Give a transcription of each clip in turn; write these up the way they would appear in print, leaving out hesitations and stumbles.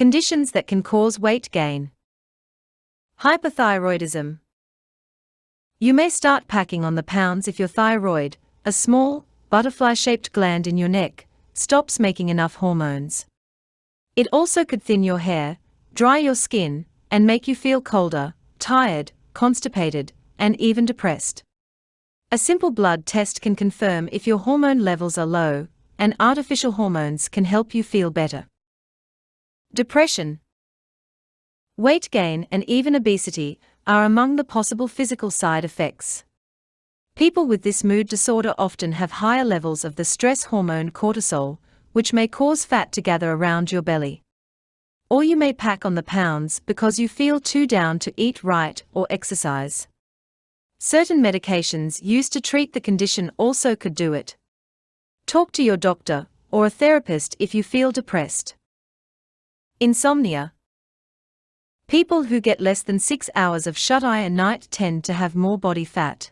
Conditions that can cause weight gain. Hypothyroidism. You may start packing on the pounds if your thyroid, a small, butterfly-shaped gland in your neck, stops making enough hormones. It also could thin your hair, dry your skin, and make you feel colder, tired, constipated, and even depressed. A simple blood test can confirm if your hormone levels are low, and artificial hormones can help you feel better. Depression. Weight gain and even obesity are among the possible physical side effects. People with this mood disorder often have higher levels of the stress hormone cortisol, which may cause fat to gather around your belly. Or you may pack on the pounds because you feel too down to eat right or exercise. Certain medications used to treat the condition also could do it. Talk to your doctor or a therapist if you feel depressed. Insomnia. People who get less than 6 hours of shut-eye a night tend to have more body fat.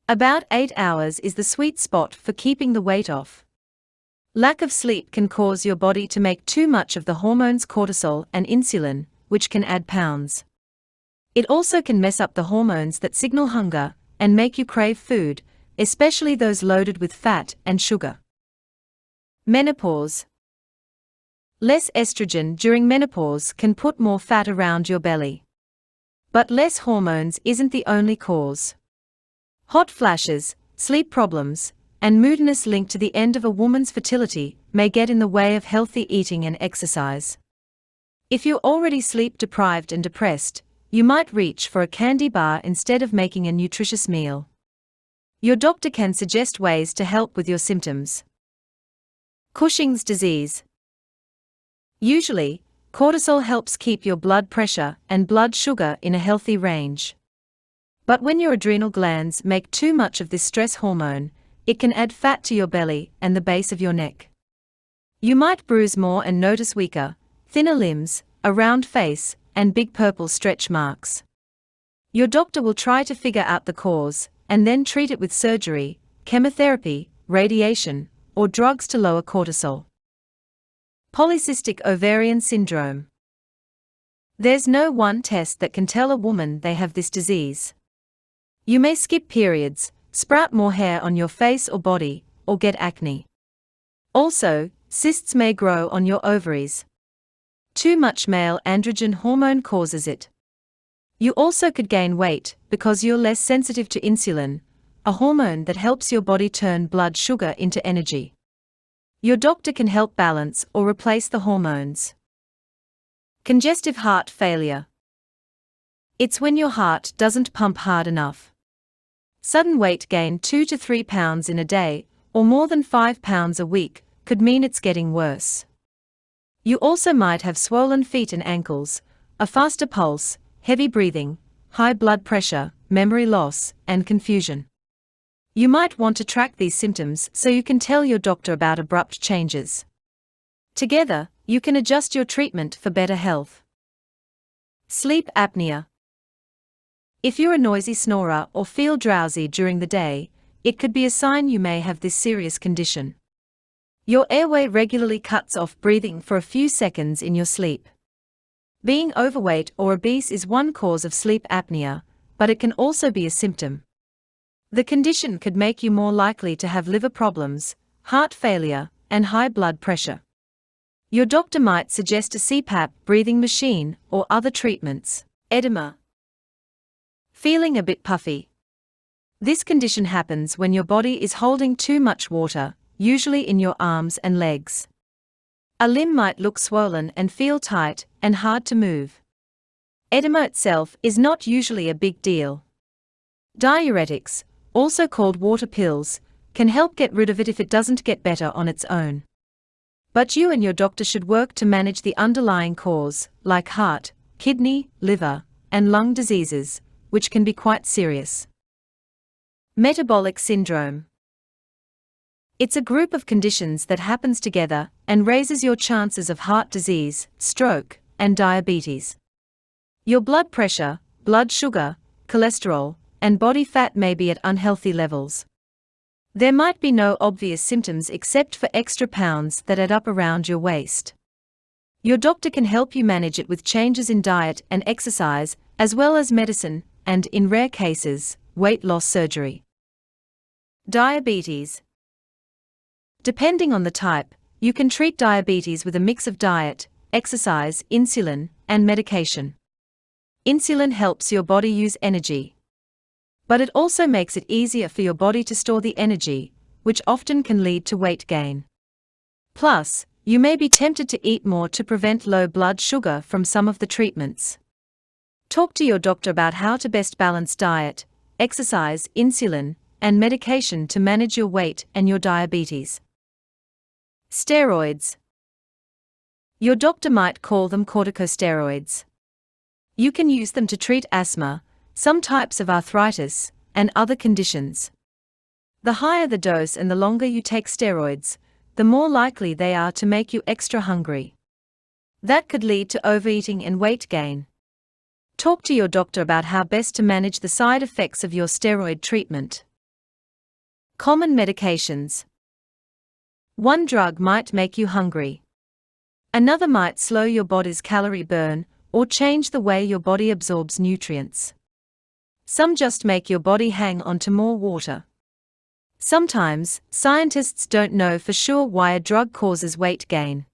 About 8 hours is the sweet spot for keeping the weight off. Lack of sleep can cause your body to make too much of the hormones cortisol and insulin, which can add pounds. It also can mess up the hormones that signal hunger and make you crave food, especially those loaded with fat and sugar. Menopause. Less estrogen during menopause can put more fat around your belly. But less hormones isn't the only cause. Hot flashes, sleep problems, and moodiness linked to the end of a woman's fertility may get in the way of healthy eating and exercise. If you're already sleep-deprived and depressed, you might reach for a candy bar instead of making a nutritious meal. Your doctor can suggest ways to help with your symptoms. Cushing's disease. Usually, cortisol helps keep your blood pressure and blood sugar in a healthy range. But when your adrenal glands make too much of this stress hormone, it can add fat to your belly and the base of your neck. You might bruise more and notice weaker, thinner limbs, a round face, and big purple stretch marks. Your doctor will try to figure out the cause, and then treat it with surgery, chemotherapy, radiation, or drugs to lower cortisol. Polycystic ovarian syndrome. There's no one test that can tell a woman they have this disease. You may skip periods, sprout more hair on your face or body, or get acne. Also, cysts may grow on your ovaries. Too much male androgen hormone causes it. You also could gain weight because you're less sensitive to insulin, a hormone that helps your body turn blood sugar into energy. Your doctor can help balance or replace the hormones. Congestive heart failure. It's when your heart doesn't pump hard enough. Sudden weight gain 2 to 3 pounds in a day, or more than 5 pounds a week, could mean it's getting worse. You also might have swollen feet and ankles, a faster pulse, heavy breathing, high blood pressure, memory loss, and confusion. You might want to track these symptoms so you can tell your doctor about abrupt changes. Together, you can adjust your treatment for better health. Sleep apnea. If you're a noisy snorer or feel drowsy during the day, it could be a sign you may have this serious condition. Your airway regularly cuts off breathing for a few seconds in your sleep. Being overweight or obese is one cause of sleep apnea, but it can also be a symptom. The condition could make you more likely to have liver problems, heart failure, and high blood pressure. Your doctor might suggest a CPAP breathing machine or other treatments. Edema. Feeling a bit puffy. This condition happens when your body is holding too much water, usually in your arms and legs. A limb might look swollen and feel tight and hard to move. Edema itself is not usually a big deal. Diuretics, also called water pills, can help get rid of it if it doesn't get better on its own. But you and your doctor should work to manage the underlying cause, like heart, kidney, liver, and lung diseases, which can be quite serious. Metabolic syndrome. It's a group of conditions that happens together and raises your chances of heart disease, stroke, and diabetes. Your blood pressure, blood sugar, cholesterol, and body fat may be at unhealthy levels. There might be no obvious symptoms except for extra pounds that add up around your waist. Your doctor can help you manage it with changes in diet and exercise, as well as medicine, and, in rare cases, weight loss surgery. Diabetes. Depending on the type, you can treat diabetes with a mix of diet, exercise, insulin, and medication. Insulin helps your body use energy. But it also makes it easier for your body to store the energy, which often can lead to weight gain. Plus, you may be tempted to eat more to prevent low blood sugar from some of the treatments. Talk to your doctor about how to best balance diet, exercise, insulin, and medication to manage your weight and your diabetes. Steroids. Your doctor might call them corticosteroids. You can use them to treat asthma, some types of arthritis, and other conditions. The higher the dose and the longer you take steroids, the more likely they are to make you extra hungry. That could lead to overeating and weight gain. Talk to your doctor about how best to manage the side effects of your steroid treatment. Common medications. One drug might make you hungry. Another might slow your body's calorie burn or change the way your body absorbs nutrients. Some just make your body hang on to more water. Sometimes, scientists don't know for sure why a drug causes weight gain.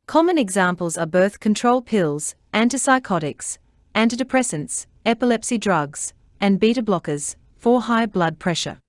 Common examples are birth control pills, antipsychotics, antidepressants, epilepsy drugs, and beta blockers for high blood pressure.